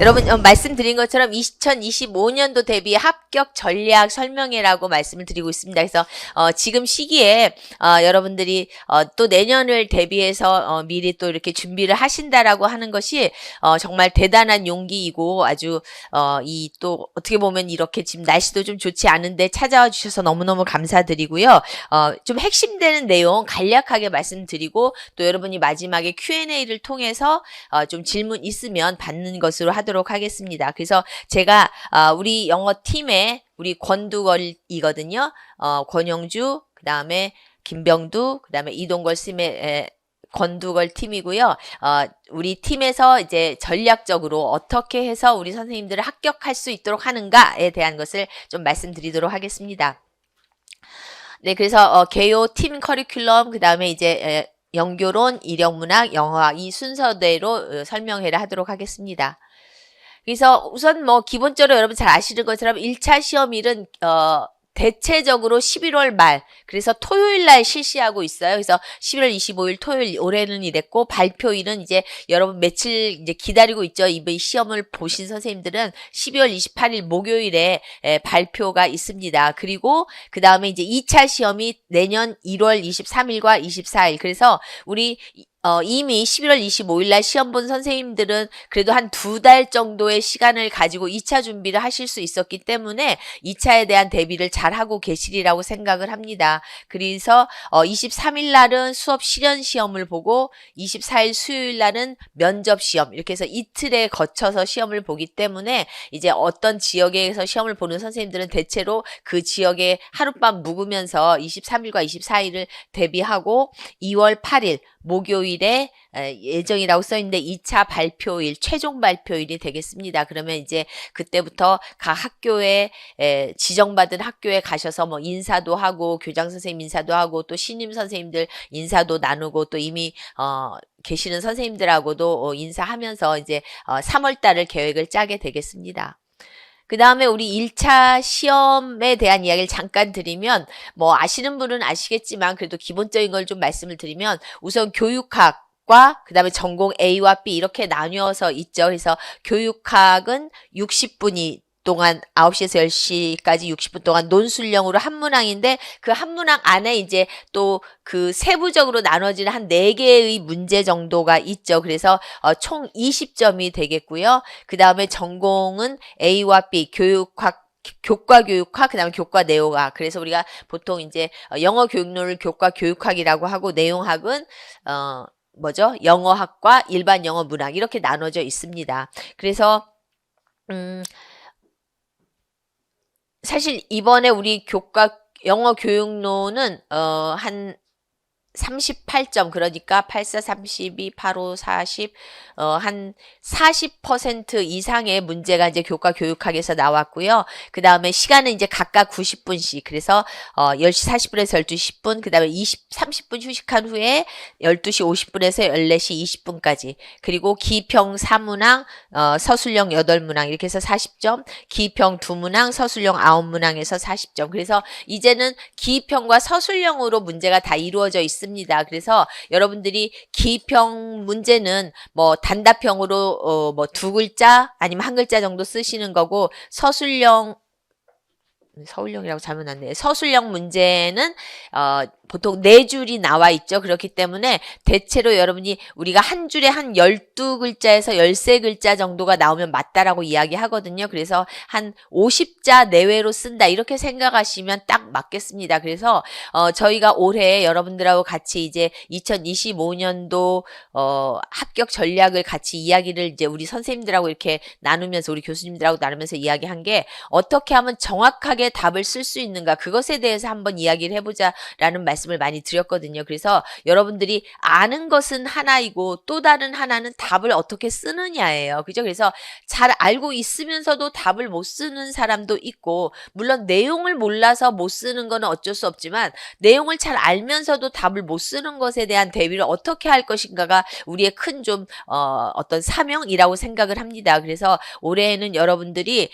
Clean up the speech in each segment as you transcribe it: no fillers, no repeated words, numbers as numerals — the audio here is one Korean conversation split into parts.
여러분 말씀드린 것처럼 2025년도 대비 합격 전략 설명회라고 말씀을 드리고 있습니다. 그래서 지금 시기에 여러분들이 또 내년을 대비해서 미리 또 이렇게 준비를 하신다라고 하는 것이 정말 대단한 용기이고 아주 이 또 어떻게 보면 이렇게 지금 날씨도 좀 좋지 않은데 찾아와 주셔서 너무너무 감사드리고요. 좀 핵심되는 내용 간략하게 말씀드리고 또 여러분이 마지막에 Q&A를 통해서 좀 질문 있으면 받는 것으로 하도록 하겠습니다. 그래서 제가 우리 영어 팀에 우리 권두걸이거든요. 권영주, 그 다음에 김병두, 그 다음에 이동걸 쌤의 권두걸 팀이고요. 우리 팀에서 이제 전략적으로 어떻게 해서 우리 선생님들을 합격할 수 있도록 하는가에 대한 것을 좀 말씀드리도록 하겠습니다. 네, 그래서 개요 팀 커리큘럼, 그 다음에 이제 영교론, 일영문학, 영어학 이 순서대로 설명회를 하도록 하겠습니다. 그래서 우선 뭐 기본적으로 여러분 잘 아시는 것처럼 1차 시험일은 대체적으로 11월 말, 그래서 토요일 날 실시하고 있어요. 그래서 11월 25일 토요일, 올해는 이랬고, 발표일은 이제 여러분 며칠 이제 기다리고 있죠. 이 시험을 보신 선생님들은 12월 28일 목요일에 발표가 있습니다. 그리고 그 다음에 이제 2차 시험이 내년 1월 23일과 24일. 그래서 우리 이미 11월 25일 날 시험 본 선생님들은 그래도 한 2달 정도의 시간을 가지고 2차 준비를 하실 수 있었기 때문에 2차에 대한 대비를 잘 하고 계시리라고 생각을 합니다. 그래서 23일 날은 수업 실연 시험을 보고 24일 수요일 날은 면접 시험, 이렇게 해서 이틀에 거쳐서 시험을 보기 때문에 이제 어떤 지역에서 시험을 보는 선생님들은 대체로 그 지역에 하룻밤 묵으면서 23일과 24일을 대비하고 2월 8일 목요일에 예정이라고 써있는데 2차 발표일, 최종 발표일이 되겠습니다. 그러면 이제 그때부터 각 학교에 지정받은 학교에 가셔서 뭐 인사도 하고 교장 선생님 인사도 하고 또 신임 선생님들 인사도 나누고 또 이미 계시는 선생님들하고도 인사하면서 이제 3월 달을 계획을 짜게 되겠습니다. 그 다음에 우리 1차 시험에 대한 이야기를 잠깐 드리면 뭐 아시는 분은 아시겠지만 그래도 기본적인 걸 좀 말씀을 드리면 우선 교육학과 그 다음에 전공 A와 B 이렇게 나뉘어서 있죠. 그래서 교육학은 60분이 동안 9시에서 10시까지 60분 동안 논술형으로 한 문항인데 그 한 문항 안에 이제 또 그 세부적으로 나눠진 한 4개의 문제 정도가 있죠. 그래서 총 20점이 되겠고요. 그 다음에 전공은 A와 B, 교육학, 교과 교육학, 그 다음에 교과 내용학. 그래서 우리가 보통 이제 영어 교육론을 교과 교육학이라고 하고 내용학은 뭐죠? 영어학과 일반 영어 문학 이렇게 나눠져 있습니다. 그래서 사실 이번에 우리 영어 교육론은 한 38점, 그러니까 84, 32, 85, 40, 한 40% 이상의 문제가 이제 교과 교육학에서 나왔고요. 그 다음에 시간은 이제 각각 90분씩, 그래서 10시 40분에서 12시 10분, 그 다음에 30분 휴식한 후에 12시 50분에서 14시 20분까지, 그리고 기평 4문항, 서술형 8문항, 이렇게 해서 40점, 기평 2문항, 서술형 9문항에서 40점. 그래서 이제는 기평과 서술형으로 문제가 다 이루어져 있습니다. 그래서 여러분들이 기평 문제는 뭐 단답형으로 뭐 2글자 아니면 1글자 정도 쓰시는 거고 서울형이라고 잘못 났네. 서술형 문제는 보통 4줄이 나와 있죠. 그렇기 때문에 대체로 여러분이 우리가 한 줄에 한 12글자에서 13글자 정도가 나오면 맞다라고 이야기하거든요. 그래서 한 50자 내외로 쓴다 이렇게 생각하시면 딱 맞겠습니다. 그래서 저희가 올해 여러분들하고 같이 이제 2025년도 합격 전략을 같이 이야기를 이제 우리 선생님들하고 이렇게 나누면서 우리 교수님들하고 나누면서 이야기한 게 어떻게 하면 정확하게 답을 쓸 수 있는가, 그것에 대해서 한번 이야기를 해보자라는 말씀을 많이 드렸거든요. 그래서 여러분들이 아는 것은 하나이고 또 다른 하나는 답을 어떻게 쓰느냐예요. 그죠? 그래서 잘 알고 있으면서도 답을 못 쓰는 사람도 있고, 물론 내용을 몰라서 못 쓰는 거는 어쩔 수 없지만 내용을 잘 알면서도 답을 못 쓰는 것에 대한 대비를 어떻게 할 것인가가 우리의 큰 좀 어떤 사명이라고 생각을 합니다. 그래서 올해에는 여러분들이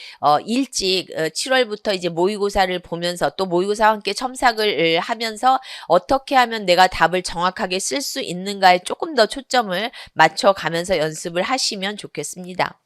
일찍 7월부터 이제 모의고사를 보면서 또 모의고사와 함께 첨삭을 하면서 어떻게 하면 내가 답을 정확하게 쓸 수 있는가에 조금 더 초점을 맞춰가면서 연습을 하시면 좋겠습니다.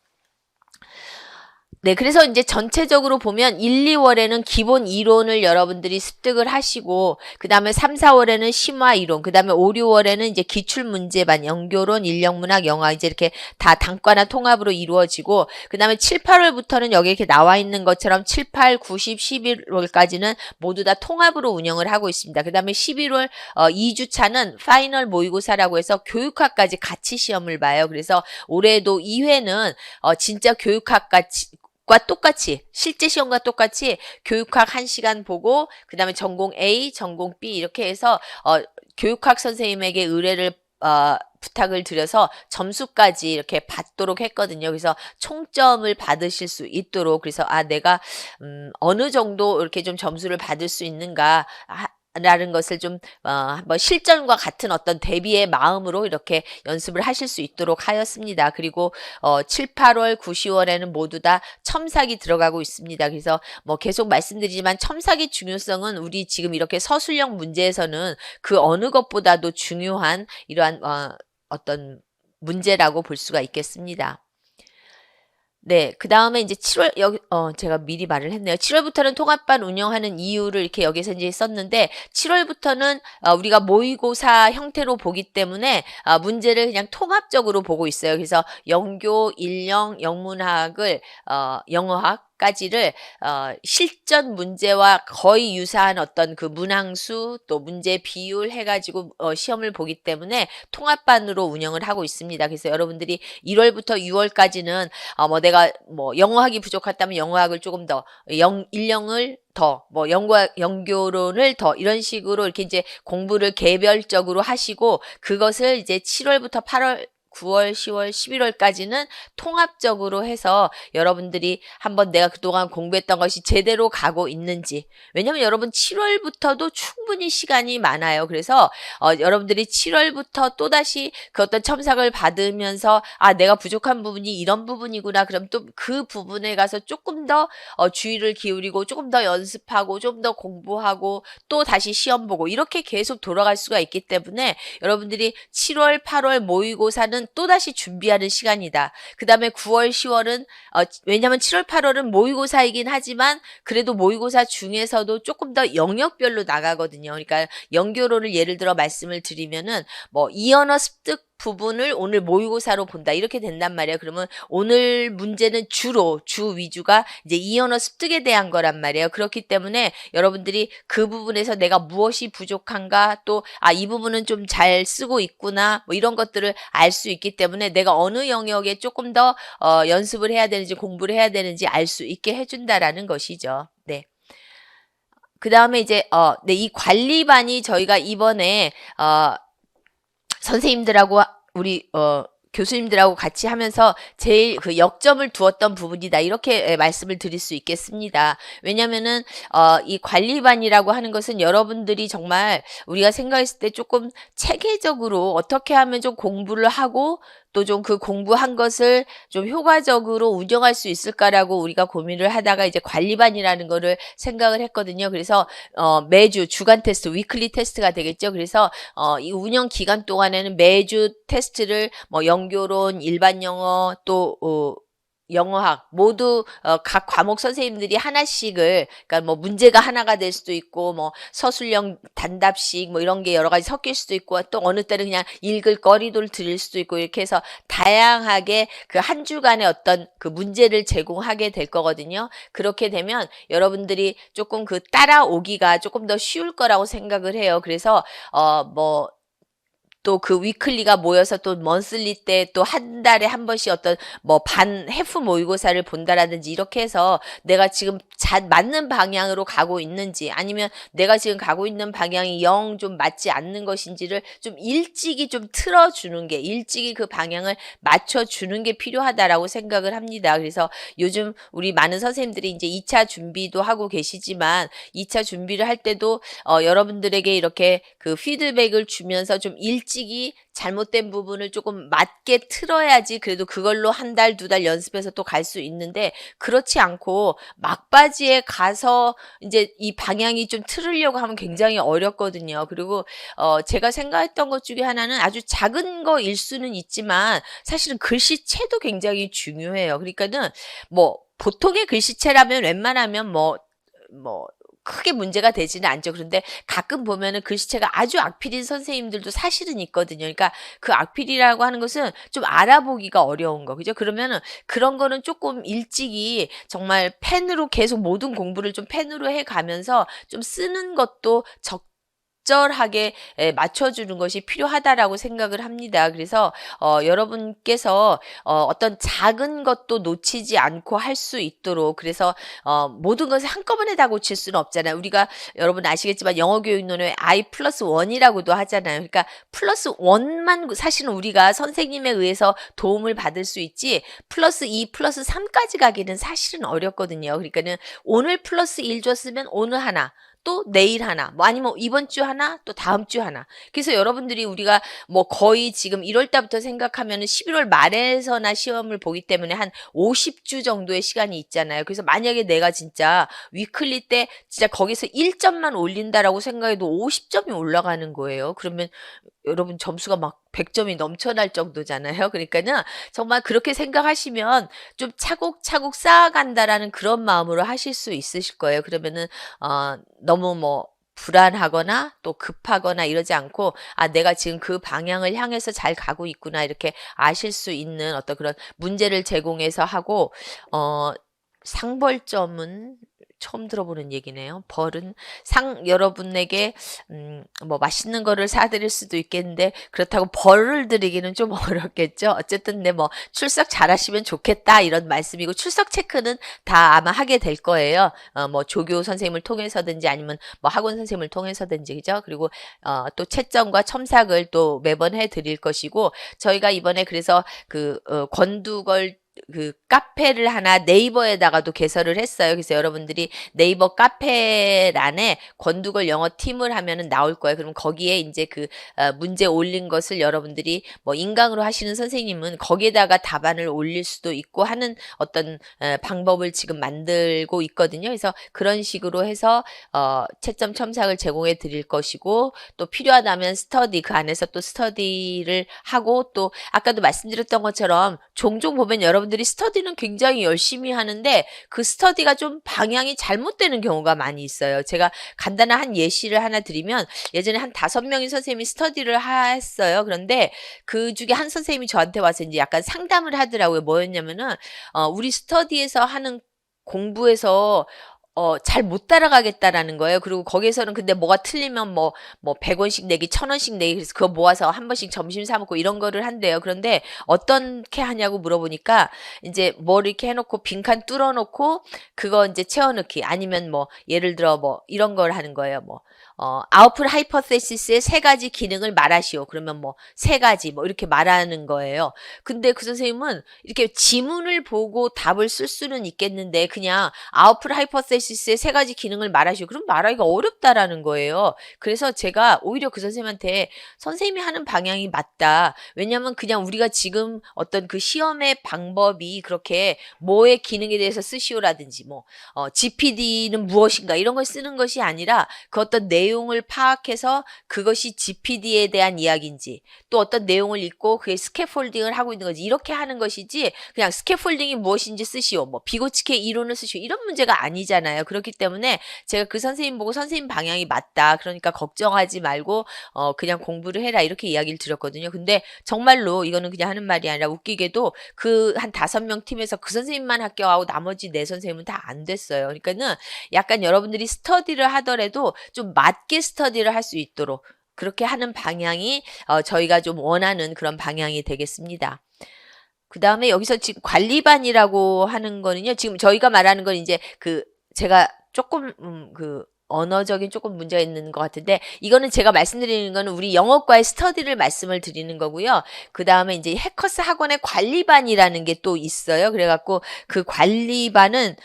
네, 그래서 이제 전체적으로 보면 1, 2월에는 기본 이론을 여러분들이 습득을 하시고, 그 다음에 3, 4월에는 심화 이론, 그 다음에 5, 6월에는 이제 기출문제반, 연교론, 인력문학, 영어, 이제 이렇게 다 단과나 통합으로 이루어지고, 그 다음에 7, 8월부터는 여기 이렇게 나와 있는 것처럼 7, 8, 9, 10, 11월까지는 모두 다 통합으로 운영을 하고 있습니다. 그 다음에 11월 2주차는 파이널 모의고사라고 해서 교육학까지 같이 시험을 봐요. 그래서 올해도 2회는 진짜 교육학같이 과 똑같이 실제 시험과 똑같이 교육학 1시간 보고 그 다음에 전공 A, 전공 B 이렇게 해서 교육학 선생님에게 의뢰를 부탁을 드려서 점수까지 이렇게 받도록 했거든요. 그래서 총점을 받으실 수 있도록 그래서 내가 어느 정도 이렇게 좀 점수를 받을 수 있는가 라는 것을 좀 한번 실전과 같은 어떤 대비의 마음으로 이렇게 연습을 하실 수 있도록 하였습니다. 그리고 7, 8월, 9, 10월에는 모두 다 첨삭이 들어가고 있습니다. 그래서 뭐 계속 말씀드리지만 첨삭의 중요성은 우리 지금 이렇게 서술형 문제에서는 그 어느 것보다도 중요한 이러한 어떤 문제라고 볼 수가 있겠습니다. 네, 그 다음에 이제 7월, 제가 미리 말을 했네요. 7월부터는 통합반 운영하는 이유를 이렇게 여기서 이제 썼는데, 7월부터는 우리가 모의고사 형태로 보기 때문에, 문제를 그냥 통합적으로 보고 있어요. 그래서 영교, 인령, 영문학을, 영어학, 까지를 실전 문제와 거의 유사한 어떤 그 문항수 또 문제 비율 해가지고 시험을 보기 때문에 통합반으로 운영을 하고 있습니다. 그래서 여러분들이 1월부터 6월까지는 뭐 내가 뭐 영어학이 부족하다면 영어학을 조금 더 인령을 더, 뭐, 연교론을 더, 이런 식으로 이렇게 이제 공부를 개별적으로 하시고, 그것을 이제 7월부터 8월, 9월, 10월, 11월까지는 통합적으로 해서 여러분들이 한번 내가 그동안 공부했던 것이 제대로 가고 있는지. 왜냐면 여러분 7월부터도 충분히 시간이 많아요. 그래서 여러분들이 7월부터 또다시 그 어떤 첨삭을 받으면서 내가 부족한 부분이 이런 부분이구나. 그럼 또 그 부분에 가서 조금 더 주의를 기울이고 조금 더 연습하고 좀 더 공부하고 또 다시 시험 보고 이렇게 계속 돌아갈 수가 있기 때문에 여러분들이 7월, 8월 모의고사는 또다시 준비하는 시간이다. 그 다음에 9월, 10월은 왜냐하면 7월, 8월은 모의고사이긴 하지만 그래도 모의고사 중에서도 조금 더 영역별로 나가거든요. 그러니까 연교로를 예를 들어 말씀을 드리면은 뭐 이언어 습득 부분을 오늘 모의고사로 본다. 이렇게 된단 말이에요. 그러면 오늘 문제는 주로 주 위주가 이제 이언어 습득에 대한 거란 말이에요. 그렇기 때문에 여러분들이 그 부분에서 내가 무엇이 부족한가 또 이 부분은 좀 잘 쓰고 있구나 뭐 이런 것들을 알 수 있기 때문에 내가 어느 영역에 조금 더 연습을 해야 되는지 공부를 해야 되는지 알 수 있게 해준다라는 것이죠. 네. 그 다음에 이제 네, 이 관리반이 저희가 이번에 선생님들하고 우리 교수님들하고 같이 하면서 제일 그 역점을 두었던 부분이다. 이렇게 말씀을 드릴 수 있겠습니다. 왜냐면은 이 관리반이라고 하는 것은 여러분들이 정말 우리가 생각했을 때 조금 체계적으로 어떻게 하면 좀 공부를 하고 또 좀 그 공부한 것을 좀 효과적으로 운영할 수 있을까라고 우리가 고민을 하다가 이제 관리반이라는 거를 생각을 했거든요. 그래서 매주 주간 테스트, 위클리 테스트가 되겠죠. 그래서 이 운영 기간 동안에는 매주 테스트를 뭐 연교론, 일반 영어 또 영어학 모두 각 과목 선생님들이 하나씩을 그러니까 뭐 문제가 하나가 될 수도 있고 뭐 서술형 단답식 뭐 이런 게 여러 가지 섞일 수도 있고 또 어느 때는 그냥 읽을 거리도 드릴 수도 있고 이렇게 해서 다양하게 그 한 주간의 어떤 그 문제를 제공하게 될 거거든요. 그렇게 되면 여러분들이 조금 그 따라오기가 조금 더 쉬울 거라고 생각을 해요. 그래서 뭐 또 그 위클리가 모여서 또 먼슬리 때 또 한 달에 한 번씩 어떤 뭐 해프 모의고사를 본다라든지 이렇게 해서 내가 지금 맞는 방향으로 가고 있는지 아니면 내가 지금 가고 있는 방향이 영 좀 맞지 않는 것인지를 좀 일찍이 좀 틀어주는 게 일찍이 그 방향을 맞춰주는 게 필요하다라고 생각을 합니다. 그래서 요즘 우리 많은 선생님들이 이제 2차 준비도 하고 계시지만 2차 준비를 할 때도 여러분들에게 이렇게 그 피드백을 주면서 좀 일찍이 잘못된 부분을 조금 맞게 틀어야지 그래도 그걸로 한 달, 2달 연습해서 또 갈 수 있는데 그렇지 않고 막바지에 가서 이제 이 방향이 좀 틀으려고 하면 굉장히 어렵거든요. 그리고 제가 생각했던 것 중에 하나는 아주 작은 거일 수는 있지만 사실은 글씨체도 굉장히 중요해요. 그러니까는 뭐 보통의 글씨체라면 웬만하면 뭐 크게 문제가 되지는 않죠. 그런데 가끔 보면은 글씨체가 아주 악필인 선생님들도 사실은 있거든요. 그러니까 그 악필이라고 하는 것은 좀 알아보기가 어려운 거. 그죠? 그러면은 그런 거는 조금 일찍이 정말 펜으로 계속 모든 공부를 좀 펜으로 해 가면서 좀 쓰는 것도 적절하게 맞춰주는 것이 필요하다라고 생각을 합니다. 그래서 여러분께서 어떤 작은 것도 놓치지 않고 할 수 있도록 그래서 모든 것을 한꺼번에 다 고칠 수는 없잖아요. 우리가 여러분 아시겠지만 영어 교육론에 I 플러스 1이라고도 하잖아요. 그러니까 플러스 1만 사실은 우리가 선생님에 의해서 도움을 받을 수 있지 플러스 2, 플러스 3까지 가기는 사실은 어렵거든요. 그러니까는 오늘 플러스 1 줬으면 오늘 하나 또 내일 하나, 뭐 아니면 이번 주 하나, 또 다음 주 하나. 그래서 여러분들이 우리가 뭐 거의 지금 1월 달부터 생각하면은 11월 말에서나 시험을 보기 때문에 한 50주 정도의 시간이 있잖아요. 그래서 만약에 내가 진짜 위클리 때 진짜 거기서 1점만 올린다라고 생각해도 50점이 올라가는 거예요. 그러면 여러분 점수가 막 100점이 넘쳐날 정도잖아요. 그러니까는 정말 그렇게 생각하시면 좀 차곡차곡 쌓아간다라는 그런 마음으로 하실 수 있으실 거예요. 그러면은 너무 뭐 불안하거나 또 급하거나 이러지 않고 내가 지금 그 방향을 향해서 잘 가고 있구나 이렇게 아실 수 있는 어떤 그런 문제를 제공해서 하고 상벌점은 처음 들어보는 얘기네요. 벌은 여러분에게 뭐 맛있는 거를 사드릴 수도 있겠는데 그렇다고 벌을 드리기는 좀 어렵겠죠. 어쨌든 근데 뭐 출석 잘하시면 좋겠다 이런 말씀이고 출석 체크는 다 아마 하게 될 거예요. 뭐 조교 선생님을 통해서든지 아니면 뭐 학원 선생님을 통해서든지 그죠. 그리고 또 채점과 첨삭을 또 매번 해드릴 것이고 저희가 이번에 그래서 권두걸 그 카페를 하나 네이버에다가도 개설을 했어요. 그래서 여러분들이 네이버 카페란에 권두걸 영어 팀을 하면은 나올 거예요. 그럼 거기에 이제 문제 올린 것을 여러분들이 뭐 인강으로 하시는 선생님은 거기에다가 답안을 올릴 수도 있고 하는 어떤 방법을 지금 만들고 있거든요. 그래서 그런 식으로 해서 채점 첨삭을 제공해 드릴 것이고 또 필요하다면 스터디 그 안에서 또 스터디를 하고 또 아까도 말씀드렸던 것처럼 종종 보면 여러분들이 스터디는 굉장히 열심히 하는데 그 스터디가 좀 방향이 잘못되는 경우가 많이 있어요. 제가 간단한 한 예시를 하나 드리면 예전에 한 5명의 선생님이 스터디를 했어요. 그런데 그 중에 한 선생님이 저한테 와서 이제 약간 상담을 하더라고요. 뭐였냐면은 우리 스터디에서 하는 공부에서 잘 못 따라가겠다라는 거예요. 그리고 거기에서는 근데 뭐가 틀리면 뭐 100원씩 내기, 1000원씩 내기, 그래서 그거 모아서 한 번씩 점심 사 먹고 이런 거를 한대요. 그런데 어떻게 하냐고 물어보니까 이제 뭘 이렇게 해놓고 빈칸 뚫어놓고 그거 이제 채워넣기 아니면 뭐 예를 들어 뭐 이런 걸 하는 거예요. 뭐 아웃풋 하이퍼테시스의 3가지 기능을 말하시오. 그러면 뭐 3가지 뭐 이렇게 말하는 거예요. 근데 그 선생님은 이렇게 지문을 보고 답을 쓸 수는 있겠는데 그냥 아웃풋 하이퍼테시스의 3가지 기능을 말하시오. 그럼 말하기가 어렵다라는 거예요. 그래서 제가 오히려 그 선생님한테 선생님이 하는 방향이 맞다. 왜냐면 그냥 우리가 지금 어떤 그 시험의 방법이 그렇게 뭐의 기능에 대해서 쓰시오라든지 뭐 GPD는 무엇인가 이런 걸 쓰는 것이 아니라 그 어떤 내용을 파악해서 그것이 GPD에 대한 이야기인지 또 어떤 내용을 읽고 그게 스캐폴딩을 하고 있는 거지 이렇게 하는 것이지 그냥 스캐폴딩이 무엇인지 쓰시오 뭐 비고치케 이론을 쓰시오 이런 문제가 아니잖아요. 그렇기 때문에 제가 그 선생님 보고 선생님 방향이 맞다. 그러니까 걱정하지 말고 그냥 공부를 해라 이렇게 이야기를 드렸거든요. 근데 정말로 이거는 그냥 하는 말이 아니라 웃기게도 그 한 5명 팀에서 그 선생님만 합격하고 나머지 4 선생님은 다 안 됐어요. 그러니까는 약간 여러분들이 스터디를 하더라도 좀 맞게 스터디를 할 수 있도록 그렇게 하는 방향이 저희가 좀 원하는 그런 방향이 되겠습니다. 그 다음에 여기서 지금 관리반이라고 하는 거는요. 지금 저희가 말하는 건 이제 제가 조금 언어적인 조금 문제가 있는 것 같은데 이거는 제가 말씀드리는 거는 우리 영어과의 스터디를 말씀을 드리는 거고요. 그 다음에 이제 해커스 학원의 관리반이라는 게 또 있어요. 그래갖고 그 관리반은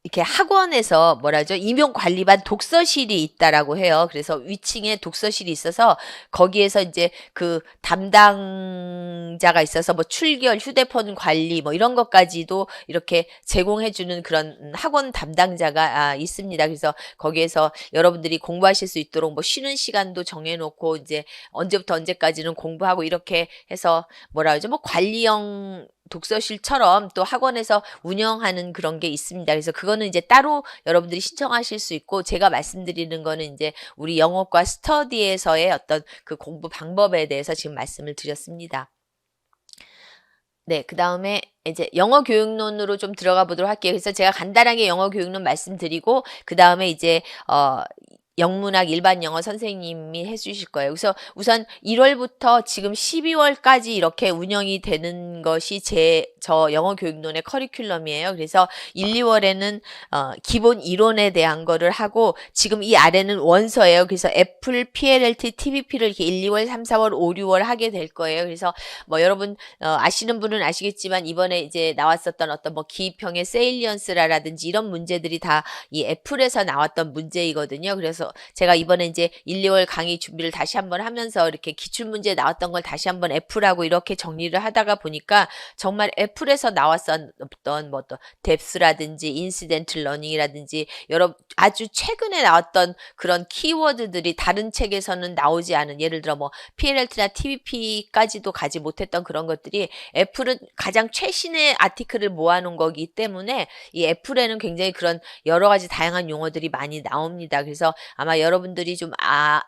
이렇게 학원에서 뭐라죠? 임용 관리반 독서실이 있다라고 해요. 그래서 위층에 독서실이 있어서 거기에서 이제 그 담당자가 있어서 뭐 출결, 휴대폰 관리 뭐 이런 것까지도 이렇게 제공해주는 그런 학원 담당자가 있습니다. 그래서 거기에서 여러분들이 공부하실 수 있도록 뭐 쉬는 시간도 정해놓고 이제 언제부터 언제까지는 공부하고 이렇게 해서 뭐라 그러죠? 뭐 관리형 독서실처럼 또 학원에서 운영하는 그런 게 있습니다. 그래서 그거는 이제 따로 여러분들이 신청하실 수 있고, 제가 말씀드리는 거는 이제 우리 영어과 스터디에서의 어떤 그 공부 방법에 대해서 지금 말씀을 드렸습니다. 네, 그 다음에 이제 영어 교육론으로 좀 들어가 보도록 할게요. 그래서 제가 간단하게 영어 교육론 말씀드리고, 그 다음에 이제, 영문학 일반 영어 선생님이 해주실 거예요. 그래서 우선 1월부터 지금 12월까지 이렇게 운영이 되는 것이 저 영어 교육론의 커리큘럼이에요. 그래서 1, 2월에는 기본 이론에 대한 거를 하고, 지금 이 아래는 원서예요. 그래서 애플, PLLT, TVP를 이렇게 1, 2월, 3, 4월, 5, 6월 하게 될 거예요. 그래서 뭐 여러분 아시는 분은 아시겠지만 이번에 이제 나왔었던 어떤 뭐 기입형의 세일리언스라든지 이런 문제들이 다 이 애플에서 나왔던 문제이거든요. 그래서 제가 이번에 이제 1, 2월 강의 준비를 다시 한번 하면서 이렇게 기출문제 나왔던 걸 다시 한번 애플하고 이렇게 정리를 하다가 보니까 정말 애플에서 나왔었던 뭐 또 뎁스라든지 인시덴틀 러닝이라든지 여러 아주 최근에 나왔던 그런 키워드들이 다른 책에서는 나오지 않은, 예를 들어 뭐 PLLT나 TVP까지도 가지 못했던 그런 것들이 애플은 가장 최신의 아티클을 모아놓은 거기 때문에 이 애플에는 굉장히 그런 여러 가지 다양한 용어들이 많이 나옵니다. 그래서 아마 여러분들이 좀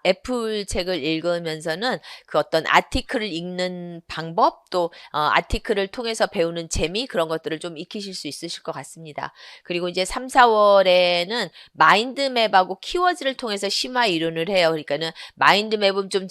애플 책을 읽으면서는 그 어떤 아티클을 읽는 방법, 또 아티클을 통해서 배우는 재미, 그런 것들을 좀 익히실 수 있으실 것 같습니다. 그리고 이제 3, 4월에는 마인드맵하고 키워드를 통해서 심화 이론을 해요. 그러니까는 마인드맵은 좀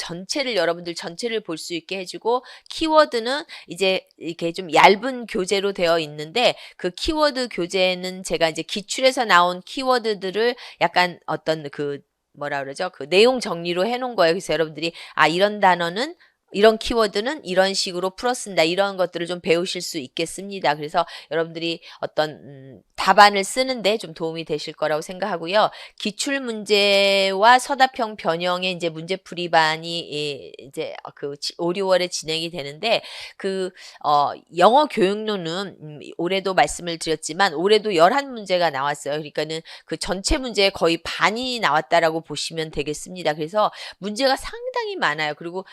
여러분들 전체를 볼 수 있게 해주고, 키워드는 이제 이렇게 좀 얇은 교재로 되어 있는데, 그 키워드 교재는 제가 이제 기출에서 나온 키워드들을 약간 어떤 그 뭐라 그러죠? 그 내용 정리로 해놓은 거예요. 그래서 여러분들이 이런 단어는, 이런 키워드는 이런 식으로 풀어 쓴다, 이런 것들을 좀 배우실 수 있겠습니다. 그래서 여러분들이 어떤 답안을 쓰는데 좀 도움이 되실 거라고 생각하고요. 기출 문제와 서답형 변형의 이제 문제풀이반이 이제 그 5, 6월에 진행이 되는데, 그 영어 교육론은 올해도 말씀을 드렸지만 올해도 11문제가 나왔어요. 그러니까는 그 전체 문제의 거의 반이 나왔다라고 보시면 되겠습니다. 그래서 문제가 상당히 많아요. 그리고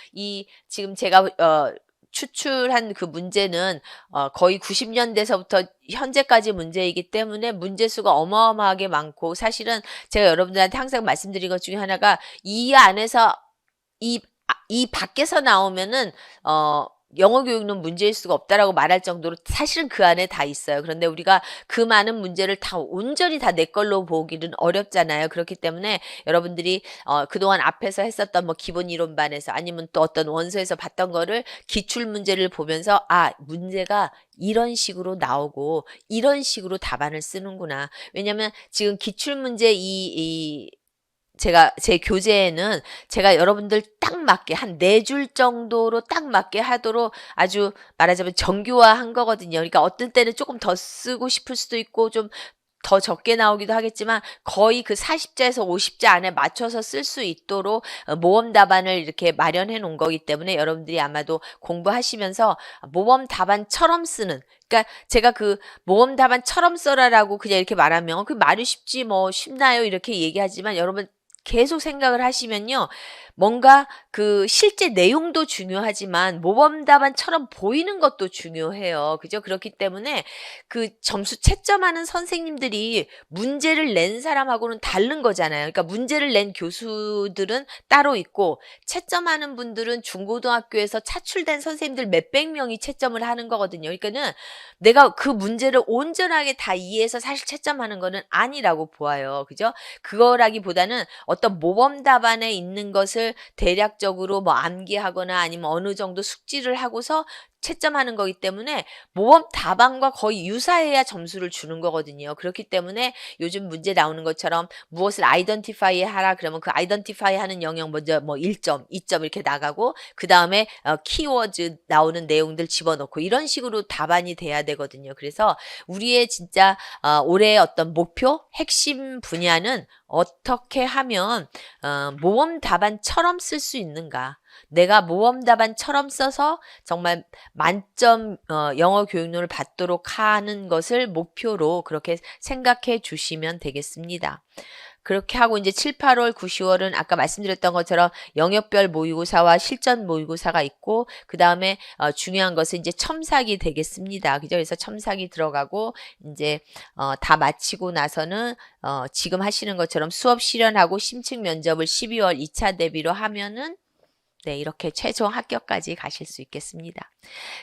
지금 제가 추출한 그 문제는 거의 90년대서부터 현재까지 문제이기 때문에 문제수가 어마어마하게 많고, 사실은 제가 여러분들한테 항상 말씀드린 것 중에 하나가, 이 안에서 이 밖에서 나오면은 영어 교육론 문제일 수가 없다라고 말할 정도로 사실은 그 안에 다 있어요. 그런데 우리가 그 많은 문제를 다 온전히 다 내 걸로 보기는 어렵잖아요. 그렇기 때문에 여러분들이 그동안 앞에서 했었던 뭐 기본 이론반에서 아니면 또 어떤 원서에서 봤던 거를 기출 문제를 보면서 문제가 이런 식으로 나오고 이런 식으로 답안을 쓰는구나. 왜냐면 지금 기출 문제 제 교재에는 제가 여러분들 딱 맞게 한 4줄 정도로 딱 맞게 하도록 아주 말하자면 정교화한 거거든요. 그러니까 어떤 때는 조금 더 쓰고 싶을 수도 있고 좀 더 적게 나오기도 하겠지만 거의 그 40자에서 50자 안에 맞춰서 쓸 수 있도록 모범 답안을 이렇게 마련해 놓은 거기 때문에 여러분들이 아마도 공부하시면서 모범 답안처럼 쓰는, 그러니까 제가 그 모범 답안처럼 써라라고 그냥 이렇게 말하면 그 말이 쉽지 뭐 쉽나요? 이렇게 얘기하지만 여러분 계속 생각을 하시면요, 뭔가 그 실제 내용도 중요하지만 모범 답안처럼 보이는 것도 중요해요. 그죠? 그렇기 때문에 그 점수 채점하는 선생님들이 문제를 낸 사람하고는 다른 거잖아요. 그러니까 문제를 낸 교수들은 따로 있고 채점하는 분들은 중고등학교에서 차출된 선생님들 몇백 명이 채점을 하는 거거든요. 그러니까는 내가 그 문제를 온전하게 다 이해해서 사실 채점하는 거는 아니라고 보아요. 그죠? 그거라기보다는 어떤 모범 답안에 있는 것을 대략적으로 뭐 암기하거나 아니면 어느 정도 숙지를 하고서 채점하는 거기 때문에 모범 답안과 거의 유사해야 점수를 주는 거거든요. 그렇기 때문에 요즘 문제 나오는 것처럼 무엇을 아이덴티파이 하라 그러면 그 아이덴티파이 하는 영역 먼저 뭐 1점, 2점 이렇게 나가고 그 다음에 키워드 나오는 내용들 집어넣고 이런 식으로 답안이 돼야 되거든요. 그래서 우리의 진짜 올해의 어떤 목표, 핵심 분야는 어떻게 하면 모범 답안처럼 쓸 수 있는가. 내가 모범 답안처럼 써서 정말 만점 영어 교육론을 받도록 하는 것을 목표로 그렇게 생각해 주시면 되겠습니다. 그렇게 하고 이제 7, 8월, 9, 10월은 아까 말씀드렸던 것처럼 영역별 모의고사와 실전 모의고사가 있고 그다음에 중요한 것은 이제 첨삭이 되겠습니다. 그죠? 그래서 첨삭이 들어가고 이제 다 마치고 나서는 지금 하시는 것처럼 수업 실현하고 심층 면접을 12월 2차 대비로 하면은 네, 이렇게 최종 합격까지 가실 수 있겠습니다.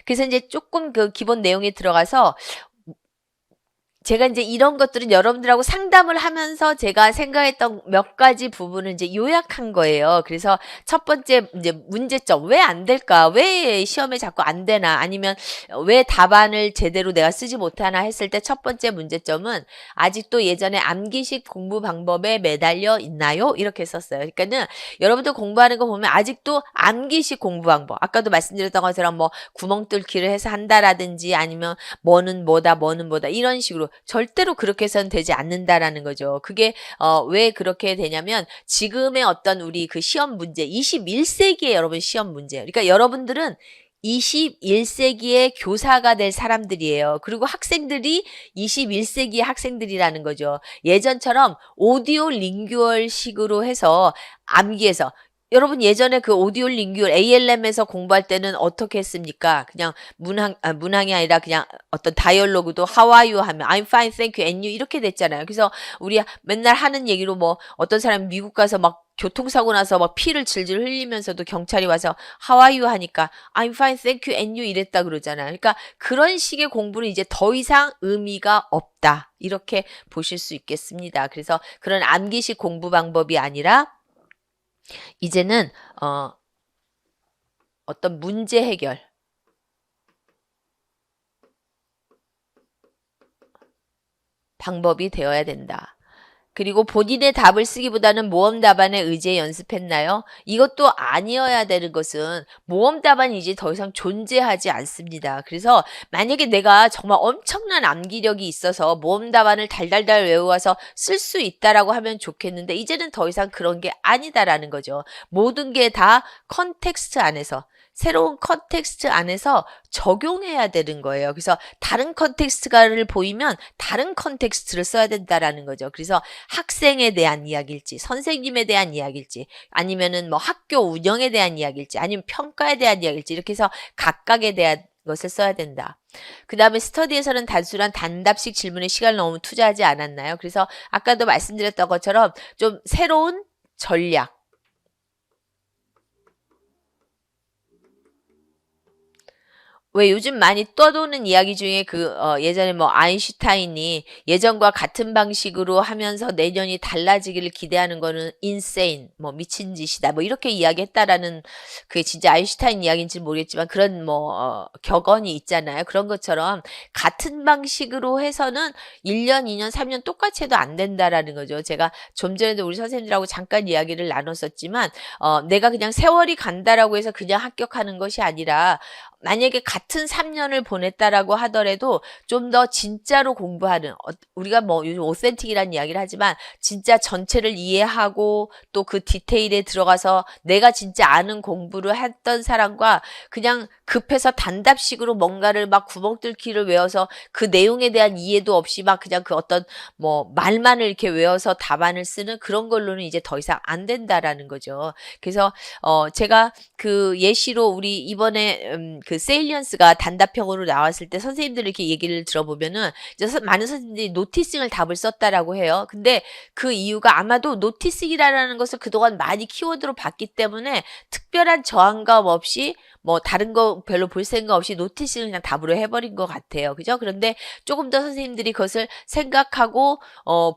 그래서 이제 조금 그 기본 내용에 들어가서 제가 이제 이런 것들은 여러분들하고 상담을 하면서 제가 생각했던 몇 가지 부분을 이제 요약한 거예요. 그래서 첫 번째 이제 문제점, 왜 안 될까? 왜 시험에 자꾸 안 되나? 아니면 왜 답안을 제대로 내가 쓰지 못하나 했을 때 첫 번째 문제점은 아직도 예전에 암기식 공부 방법에 매달려 있나요? 이렇게 썼어요. 그러니까는 여러분들 공부하는 거 보면 아직도 암기식 공부 방법, 아까도 말씀드렸던 것처럼 뭐 구멍 뚫기를 해서 한다라든지 아니면 뭐는 뭐다 이런 식으로 절대로 그렇게 해서는 되지 않는다라는 거죠. 그게 왜 그렇게 되냐면 지금의 어떤 우리 그 시험 문제 21세기의 여러분 시험 문제예요. 그러니까 여러분들은 21세기의 교사가 될 사람들이에요. 그리고 학생들이 21세기의 학생들이라는 거죠. 예전처럼 오디오 링규얼식으로 해서 암기해서 여러분 예전에 그 오디오 링규얼 ALM에서 공부할 때는 어떻게 했습니까? 그냥 문항이 아니라 그냥 어떤 다이얼로그도 How are you 하면 I'm fine, thank you, and you 이렇게 됐잖아요. 그래서 우리 맨날 하는 얘기로 뭐 어떤 사람이 미국 가서 막 교통사고 나서 막 피를 질질 흘리면서도 경찰이 와서 How are you 하니까 I'm fine, thank you, and you 이랬다 그러잖아요. 그러니까 그런 식의 공부는 이제 더 이상 의미가 없다. 이렇게 보실 수 있겠습니다. 그래서 그런 암기식 공부 방법이 아니라 이제는 어떤 문제 해결 방법이 되어야 된다. 그리고 본인의 답을 쓰기보다는 모험 답안에 의지해 연습했나요? 이것도 아니어야 되는 것은 모험 답안이 이제 더 이상 존재하지 않습니다. 그래서 만약에 내가 정말 엄청난 암기력이 있어서 모험 답안을 달달달 외워서 쓸 수 있다라고 하면 좋겠는데 이제는 더 이상 그런 게 아니다라는 거죠. 모든 게 다 컨텍스트 안에서 새로운 컨텍스트 안에서 적용해야 되는 거예요. 그래서 다른 컨텍스트가를 보이면 다른 컨텍스트를 써야 된다라는 거죠. 그래서 학생에 대한 이야기일지, 선생님에 대한 이야기일지, 아니면은 뭐 학교 운영에 대한 이야기일지, 아니면 평가에 대한 이야기일지 이렇게 해서 각각에 대한 것을 써야 된다. 그 다음에 스터디에서는 단순한 단답식 질문에 시간을 너무 투자하지 않았나요? 그래서 아까도 말씀드렸던 것처럼 좀 새로운 전략, 왜 요즘 많이 떠도는 이야기 중에 예전에 뭐 아인슈타인이 예전과 같은 방식으로 하면서 내년이 달라지기를 기대하는 거는 insane, 뭐 미친 짓이다, 뭐 이렇게 이야기했다라는 그게 진짜 아인슈타인 이야기인지 모르겠지만 그런 격언이 있잖아요. 그런 것처럼 같은 방식으로 해서는 1년, 2년, 3년 똑같이 해도 안 된다라는 거죠. 제가 좀 전에도 우리 선생님들하고 잠깐 이야기를 나눴었지만 내가 그냥 세월이 간다라고 해서 그냥 합격하는 것이 아니라 만약에 같은 3년을 보냈다라고 하더라도 좀 더 진짜로 공부하는 우리가 뭐 요즘 오센틱이라는 이야기를 하지만 진짜 전체를 이해하고 또 그 디테일에 들어가서 내가 진짜 아는 공부를 했던 사람과 그냥 급해서 단답식으로 뭔가를 막 구멍 뚫기를 외워서 그 내용에 대한 이해도 없이 막 그냥 그 어떤 뭐 말만을 이렇게 외워서 답안을 쓰는 그런 걸로는 이제 더 이상 안 된다라는 거죠. 그래서 제가 그 예시로 우리 이번에 그 세일리언스가 단답형으로 나왔을 때 선생님들 이렇게 얘기를 들어보면은 이제 많은 선생님들이 노티싱을 답을 썼다라고 해요. 근데 그 이유가 아마도 노티싱이라는 것을 그동안 많이 키워드로 봤기 때문에 특별한 저항감 없이 뭐 다른 거 별로 볼 생각 없이 노티싱을 그냥 답으로 해버린 것 같아요. 그죠? 그런데 조금 더 선생님들이 그것을 생각하고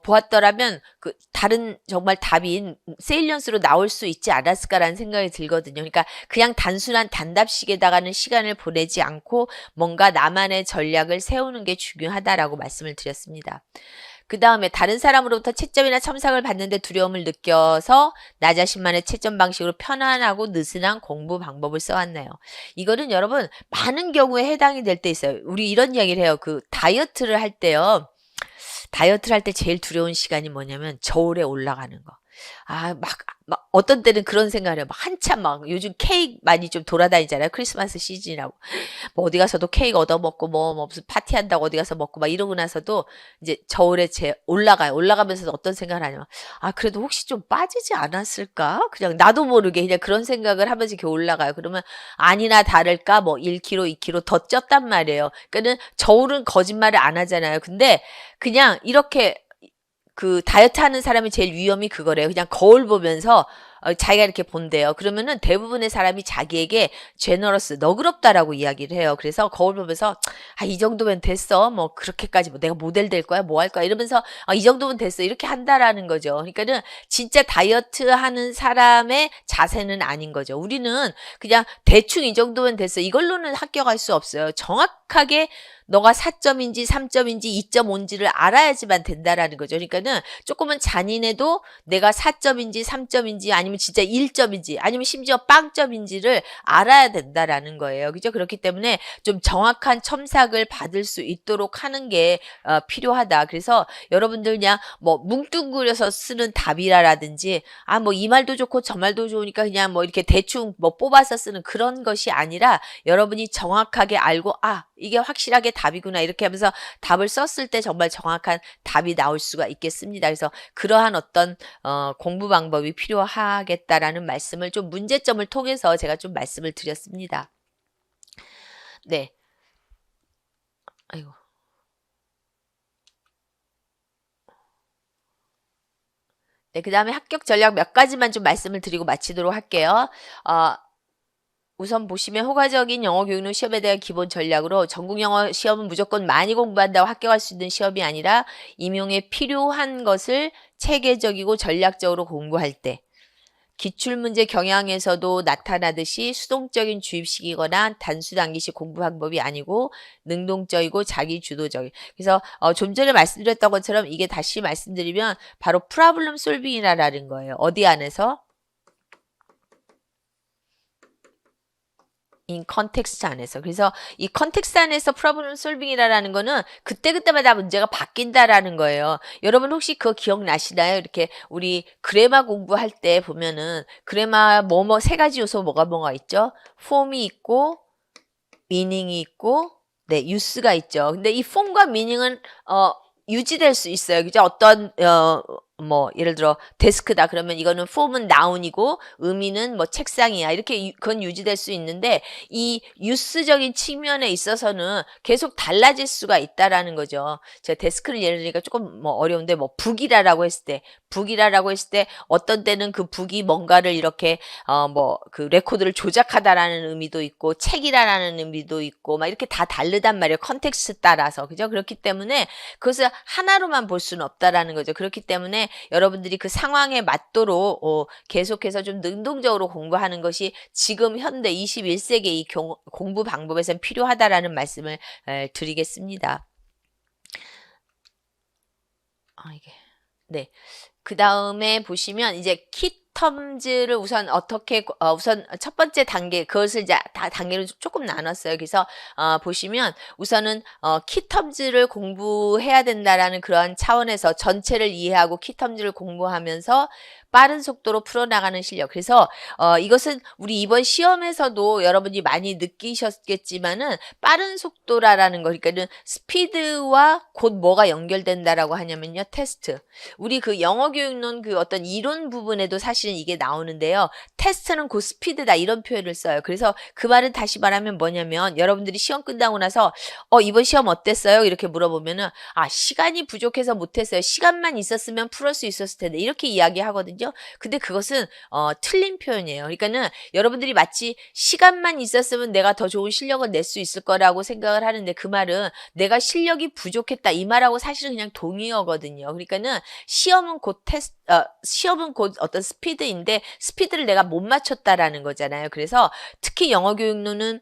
보았더라면 그 다른 정말 답인 세일리언스로 나올 수 있지 않았을까라는 생각이 들거든요. 그러니까 그냥 단순한 단답식에다가는 시간을 보내지 않고 뭔가 나만의 전략을 세우는 게 중요하다라고 말씀을 드렸습니다. 그 다음에 다른 사람으로부터 채점이나 첨삭을 받는데 두려움을 느껴서 나 자신만의 채점 방식으로 편안하고 느슨한 공부 방법을 써왔나요? 이거는 여러분 많은 경우에 해당이 될 때 있어요. 우리 이런 이야기를 해요. 그 다이어트를 할 때요. 다이어트를 할 때 제일 두려운 시간이 뭐냐면 저울에 올라가는 거. 막 어떤 때는 그런 생각을 해요. 막 한참 막 요즘 케이크 많이 좀 돌아다니잖아요. 크리스마스 시즌이라고. 뭐 어디 가서도 케이크 얻어먹고 뭐 무슨 파티한다고 어디 가서 먹고 막 이러고 나서도 이제 저울에 올라가요. 올라가면서 어떤 생각을 하냐면 그래도 혹시 좀 빠지지 않았을까? 그냥 나도 모르게 그냥 그런 생각을 하면서 이렇게 올라가요. 그러면 아니나 다를까 뭐 1kg, 2kg 더 쪘단 말이에요. 그러니까는 저울은 거짓말을 안 하잖아요. 근데 그냥 이렇게 그 다이어트 하는 사람이 제일 위험이 그거래요. 그냥 거울 보면서 자기가 이렇게 본대요. 그러면은 대부분의 사람이 자기에게 제너러스, 너그럽다라고 이야기를 해요. 그래서 거울 보면서 이 정도면 됐어. 뭐 그렇게까지 뭐 내가 모델 될 거야. 뭐 할 거야. 이러면서 이 정도면 됐어. 이렇게 한다라는 거죠. 그러니까는 진짜 다이어트 하는 사람의 자세는 아닌 거죠. 우리는 그냥 대충 이 정도면 됐어. 이걸로는 합격할 수 없어요. 정확하게 너가 4점인지 3점인지 2.5인지를 알아야지만 된다라는 거죠. 그러니까는 조금은 잔인해도 내가 4점인지 3점인지 아니면 진짜 1점인지 아니면 심지어 빵점인지를 알아야 된다라는 거예요. 그죠? 그렇기 때문에 좀 정확한 첨삭을 받을 수 있도록 하는 게 필요하다. 그래서 여러분들 그냥 뭐 뭉뚱그려서 쓰는 답이라든지 뭐 이 말도 좋고 저 말도 좋으니까 그냥 뭐 이렇게 대충 뭐 뽑아서 쓰는 그런 것이 아니라 여러분이 정확하게 알고 이게 확실하게 답이구나 이렇게 하면서 답을 썼을 때 정말 정확한 답이 나올 수가 있겠습니다. 그래서 그러한 어떤 공부 방법이 필요하겠다라는 말씀을 좀 문제점을 통해서 제가 좀 말씀을 드렸습니다. 네. 아이고. 네, 그 다음에 합격 전략 몇 가지만 좀 말씀을 드리고 마치도록 할게요. 우선 보시면 효과적인 영어 교육은 시험에 대한 기본 전략으로 전국 영어 시험은 무조건 많이 공부한다고 합격할 수 있는 시험이 아니라 임용에 필요한 것을 체계적이고 전략적으로 공부할 때 기출문제 경향에서도 나타나듯이 수동적인 주입식이거나 단수단기식 공부 방법이 아니고 능동적이고 자기주도적인. 그래서 좀 전에 말씀드렸던 것처럼 이게 다시 말씀드리면 바로 프로블럼 솔빙이라는 거예요. 어디 안에서? 인 컨텍스트 안에서. 그래서 이 컨텍스트 안에서 프로블럼 솔빙이라는 거는 그때그때마다 문제가 바뀐다라는 거예요. 여러분 혹시 그거 기억나시나요? 이렇게 우리 그래마 공부할 때 보면은 그래마 세 가지 요소 뭐가 있죠? 폼이 있고 미닝이 있고 유스가 있죠. 근데 이 폼과 미닝은 유지될 수 있어요. 그죠? 어떤 예를 들어 데스크다 그러면 이거는 폼은 나운이고 의미는 뭐 책상이야 이렇게 그건 유지될 수 있는데 이 유스적인 측면에 있어서는 계속 달라질 수가 있다라는 거죠. 제가 데스크를 예를 들니까 조금 어려운데 북이라라고 했을 때 어떤 때는 그 북이 뭔가를 이렇게 그 레코드를 조작하다라는 의미도 있고 책이라는 의미도 있고 막 이렇게 다 다르단 말이에요. 컨텍스트 따라서. 그죠? 그렇기 때문에 그것을 하나로만 볼 수는 없다라는 거죠. 그렇기 때문에 여러분들이 그 상황에 맞도록 계속해서 좀 능동적으로 공부하는 것이 지금 현대 21세기 이 공부 방법에선 필요하다라는 말씀을 드리겠습니다. 네. 그 다음에 보시면 이제 키텀즈를 우선 우선 첫 번째 단계 그것을 이제 다 단계로 조금 나눴어요. 그래서 보시면 우선은 키텀즈를 공부해야 된다라는 그러한 차원에서 전체를 이해하고 키텀즈를 공부하면서 빠른 속도로 풀어나가는 실력. 그래서 이것은 우리 이번 시험에서도 여러분이 많이 느끼셨겠지만은 빠른 속도라는 거, 그러니까는 스피드와 곧 뭐가 연결된다라고 하냐면요, 테스트. 우리 그 영어 교육론 그 어떤 이론 부분에도 사실은 이게 나오는데요. 테스트는 곧 스피드다 이런 표현을 써요. 그래서 그 말은 다시 말하면 뭐냐면 여러분들이 시험 끝나고 나서 이번 시험 어땠어요? 이렇게 물어보면은 시간이 부족해서 못했어요. 시간만 있었으면 풀을 수 있었을 텐데 이렇게 이야기하거든요. 근데 그것은 틀린 표현이에요. 그러니까는 여러분들이 마치 시간만 있었으면 내가 더 좋은 실력을 낼 수 있을 거라고 생각을 하는데 그 말은 내가 실력이 부족했다 이 말하고 사실은 그냥 동의어거든요. 그러니까는 시험은 곧 어떤 스피드인데 스피드를 내가 못 맞췄다라는 거잖아요. 그래서 특히 영어 교육론은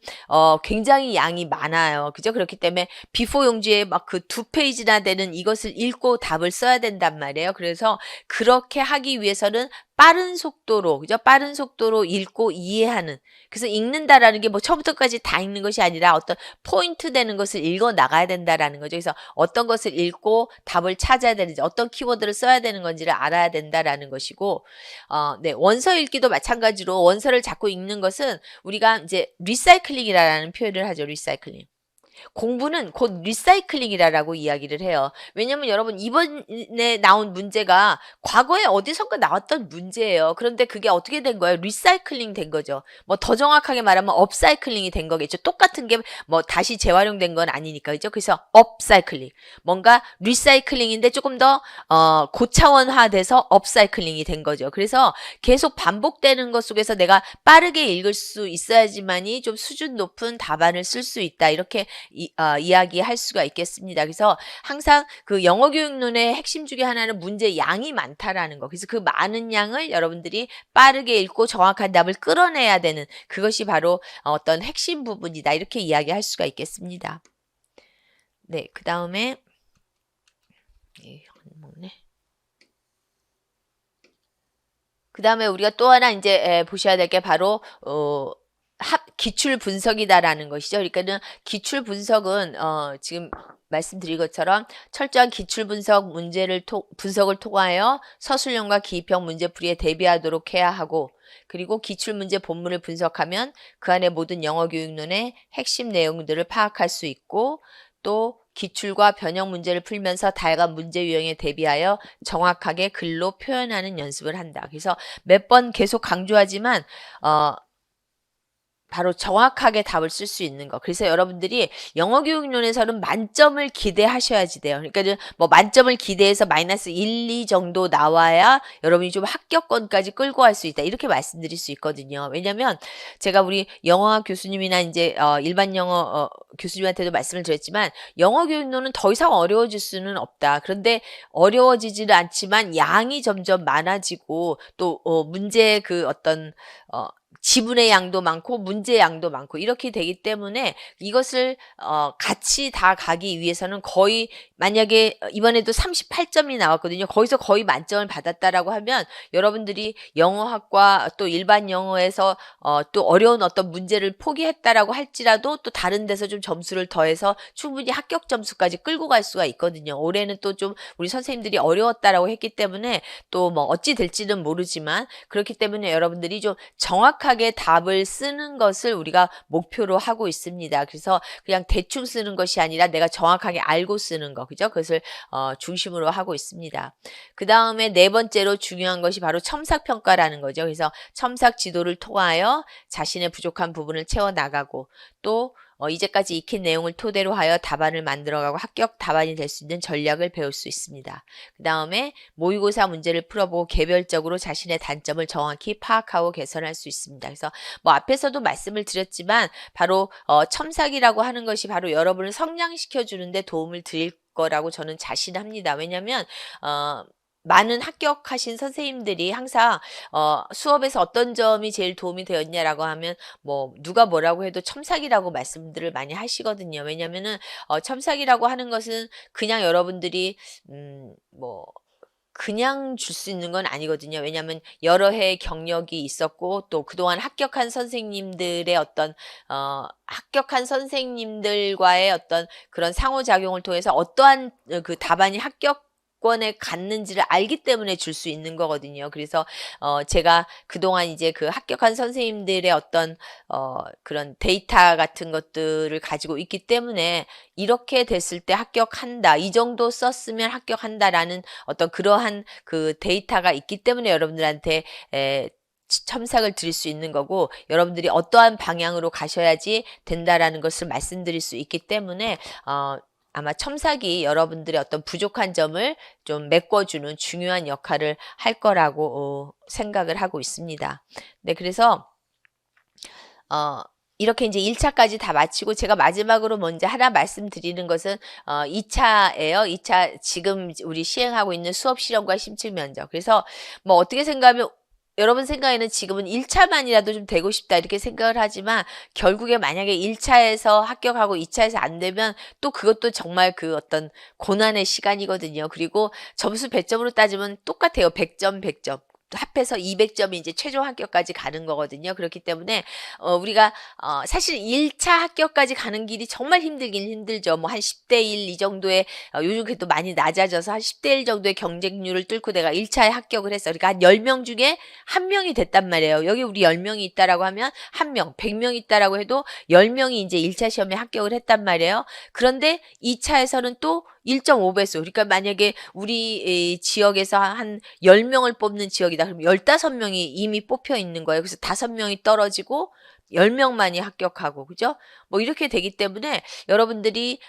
굉장히 양이 많아요. 그죠? 그렇기 때문에 비포 용지에 막 그 2페이지나 되는 이것을 읽고 답을 써야 된단 말이에요. 그래서 그렇게 하기 위해서는 빠른 속도로, 그죠? 빠른 속도로 읽고 이해하는. 그래서 읽는다라는 게 뭐 처음부터까지 다 읽는 것이 아니라 어떤 포인트 되는 것을 읽어 나가야 된다라는 거죠. 그래서 어떤 것을 읽고 답을 찾아야 되는지, 어떤 키워드를 써야 되는 건지를 알아야 된다라는 것이고, 네, 원서 읽기도 마찬가지로 원서를 자꾸 읽는 것은 우리가 이제 리사이클링이라는 표현을 하죠. 리사이클링. 공부는 곧 리사이클링이라고 이야기를 해요. 왜냐면 여러분 이번에 나온 문제가 과거에 어디선가 나왔던 문제예요. 그런데 그게 어떻게 된 거예요? 리사이클링 된 거죠. 뭐 더 정확하게 말하면 업사이클링이 된 거겠죠. 똑같은 게 뭐 다시 재활용된 건 아니니까. 그죠? 그래서 업사이클링. 뭔가 리사이클링인데 조금 더 고차원화돼서 업사이클링이 된 거죠. 그래서 계속 반복되는 것 속에서 내가 빠르게 읽을 수 있어야지만이 좀 수준 높은 답안을 쓸 수 있다. 이렇게 이야기할 수가 있겠습니다. 그래서 항상 그 영어 교육론의 핵심 중에 하나는 문제 양이 많다라는 거. 그래서 그 많은 양을 여러분들이 빠르게 읽고 정확한 답을 끌어내야 되는 그것이 바로 어떤 핵심 부분이다. 이렇게 이야기할 수가 있겠습니다. 네, 그 다음에 우리가 또 하나 이제 보셔야 될 게 바로 기출 분석이다라는 것이죠. 그러니까는 기출 분석은 지금 말씀드린 것처럼 철저한 기출 분석 분석을 통하여 서술형과 기입형 문제풀이에 대비하도록 해야 하고, 그리고 기출 문제 본문을 분석하면 그 안에 모든 영어 교육론의 핵심 내용들을 파악할 수 있고, 또 기출과 변형 문제를 풀면서 다양한 문제 유형에 대비하여 정확하게 글로 표현하는 연습을 한다. 그래서 몇 번 계속 강조하지만 바로 정확하게 답을 쓸 수 있는 거. 그래서 여러분들이 영어 교육론에서는 만점을 기대하셔야지 돼요. 그러니까 뭐 만점을 기대해서 마이너스 1, 2 정도 나와야 여러분이 좀 합격권까지 끌고 갈 수 있다. 이렇게 말씀드릴 수 있거든요. 왜냐면 제가 우리 영어학 교수님이나 이제 일반 영어 교수님한테도 말씀을 드렸지만 영어 교육론은 더 이상 어려워질 수는 없다. 그런데 어려워지지는 않지만 양이 점점 많아지고 또 문제의 그 어떤 지분의 양도 많고 문제의 양도 많고 이렇게 되기 때문에 이것을 같이 다 가기 위해서는 거의, 만약에 이번에도 38점이 나왔거든요. 거기서 거의 만점을 받았다라고 하면 여러분들이 영어학과 또 일반 영어에서 또 어려운 어떤 문제를 포기했다라고 할지라도 또 다른 데서 좀 점수를 더해서 충분히 합격 점수까지 끌고 갈 수가 있거든요. 올해는 또 좀 우리 선생님들이 어려웠다라고 했기 때문에 또 뭐 어찌 될지는 모르지만, 그렇기 때문에 여러분들이 좀 정확하게 답을 쓰는 것을 우리가 목표로 하고 있습니다. 그래서 그냥 대충 쓰는 것이 아니라 내가 정확하게 알고 쓰는 거, 그죠? 그것을 중심으로 하고 있습니다. 그 다음에 네 번째로 중요한 것이 바로 첨삭평가라는 거죠. 그래서 첨삭 지도를 통하여 자신의 부족한 부분을 채워나가고, 또 이제까지 익힌 내용을 토대로 하여 답안을 만들어가고 합격 답안이 될 수 있는 전략을 배울 수 있습니다. 그 다음에 모의고사 문제를 풀어보고 개별적으로 자신의 단점을 정확히 파악하고 개선할 수 있습니다. 그래서 뭐 앞에서도 말씀을 드렸지만 바로 첨삭이라고 하는 것이 바로 여러분을 성장시켜 주는데 도움을 드릴 거라고 저는 자신합니다. 왜냐하면 많은 합격하신 선생님들이 항상 수업에서 어떤 점이 제일 도움이 되었냐라고 하면 뭐 누가 뭐라고 해도 첨삭이라고 말씀들을 많이 하시거든요. 왜냐면은 첨삭이라고 하는 것은 그냥 여러분들이 뭐 그냥 줄 수 있는 건 아니거든요. 왜냐하면 여러 해의 경력이 있었고, 또 그동안 합격한 선생님들의 어떤 합격한 선생님들과의 어떤 그런 상호작용을 통해서 어떠한 그 답안이 합격권에 갔는지를 알기 때문에 줄 수 있는 거거든요. 그래서 제가 그동안 이제 그 합격한 선생님들의 어떤 그런 데이터 같은 것들을 가지고 있기 때문에 이렇게 됐을 때 합격한다, 이 정도 썼으면 합격한다라는 어떤 그러한 그 데이터가 있기 때문에 여러분들한테 첨삭을 드릴 수 있는 거고, 여러분들이 어떠한 방향으로 가셔야지 된다라는 것을 말씀드릴 수 있기 때문에 아마 첨삭이 여러분들의 어떤 부족한 점을 좀 메꿔주는 중요한 역할을 할 거라고 생각을 하고 있습니다. 네, 그래서 이렇게 이제 1차까지 다 마치고 제가 마지막으로 먼저 하나 말씀드리는 것은 2차예요. 2차 지금 우리 시행하고 있는 수업 실험과 심층 면접. 그래서 뭐 어떻게 생각하면 여러분 생각에는 지금은 1차만이라도 좀 되고 싶다 이렇게 생각을 하지만, 결국에 만약에 1차에서 합격하고 2차에서 안 되면 또 그것도 정말 그 어떤 고난의 시간이거든요. 그리고 점수 100점으로 따지면 똑같아요. 100점, 100점. 합해서 200점이 이제 최종 합격까지 가는 거거든요. 그렇기 때문에 우리가 사실 1차 합격까지 가는 길이 정말 힘들긴 힘들죠. 뭐 한 10대 1 이 정도의 요즘 그래도 많이 낮아져서 한 10대 1 정도의 경쟁률을 뚫고 내가 1차에 합격을 했어. 그러니까 한 10명 중에 1명이 됐단 말이에요. 여기 우리 10명이 있다라고 하면 1명, 100명 있다라고 해도 10명이 이제 1차 시험에 합격을 했단 말이에요. 그런데 2차에서는 또 1.5배수. 그러니까 만약에 우리 이 지역에서 한 10명을 뽑는 지역이다. 그럼 15명이 이미 뽑혀 있는 거예요. 그래서 5명이 떨어지고 10명만이 합격하고, 그죠? 뭐 이렇게 되기 때문에 여러분들이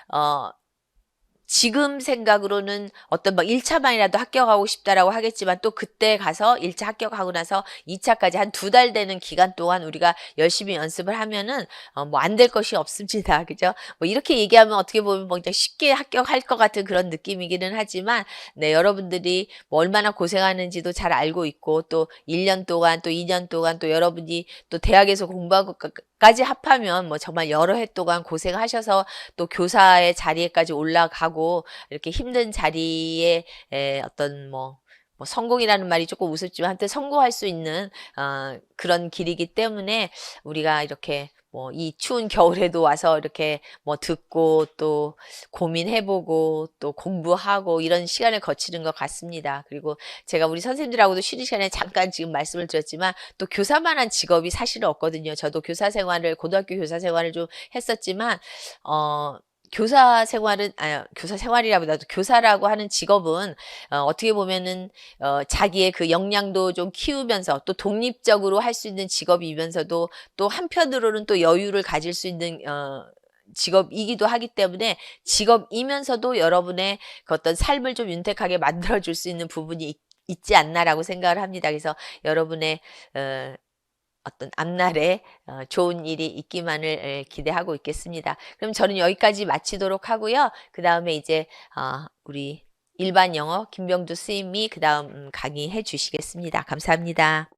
지금 생각으로는 어떤 막 1차만이라도 합격하고 싶다라고 하겠지만 또 그때 가서 1차 합격하고 나서 2차까지 한 2달 되는 기간 동안 우리가 열심히 연습을 하면은 뭐 안 될 것이 없습니다. 그죠? 뭐 이렇게 얘기하면 어떻게 보면 뭐 그냥 쉽게 합격할 것 같은 그런 느낌이기는 하지만 네, 여러분들이 뭐 얼마나 고생하는지도 잘 알고 있고 또 1년 동안 또 2년 동안 또 여러분이 또 대학에서 공부하고 까지 합하면 뭐 정말 여러 해 동안 고생하셔서 또 교사의 자리에까지 올라가고 이렇게 힘든 자리에 어떤 뭐 성공이라는 말이 조금 우습지만 한때 성공할 수 있는 그런 길이기 때문에 우리가 이렇게 뭐 이 추운 겨울에도 와서 이렇게 뭐 듣고 또 고민해보고 또 공부하고 이런 시간을 거치는 것 같습니다. 그리고 제가 우리 선생님들하고도 쉬는 시간에 잠깐 지금 말씀을 드렸지만 또 교사만한 직업이 사실은 없거든요. 저도 교사 생활을 고등학교 교사 생활을 좀 했었지만 교사 생활은 교사 생활이라보다도 교사라고 하는 직업은 어떻게 보면은 자기의 그 역량도 좀 키우면서 또 독립적으로 할 수 있는 직업이면서도 또 한편으로는 또 여유를 가질 수 있는 직업이기도 하기 때문에 직업이면서도 여러분의 그 어떤 삶을 좀 윤택하게 만들어 줄 수 있는 부분이 있지 않나라고 생각을 합니다. 그래서 여러분의 어떤 앞날에 좋은 일이 있기만을 기대하고 있겠습니다. 그럼 저는 여기까지 마치도록 하고요. 그 다음에 이제 우리 일반 영어 김병주 스님이 그 다음 강의해 주시겠습니다. 감사합니다.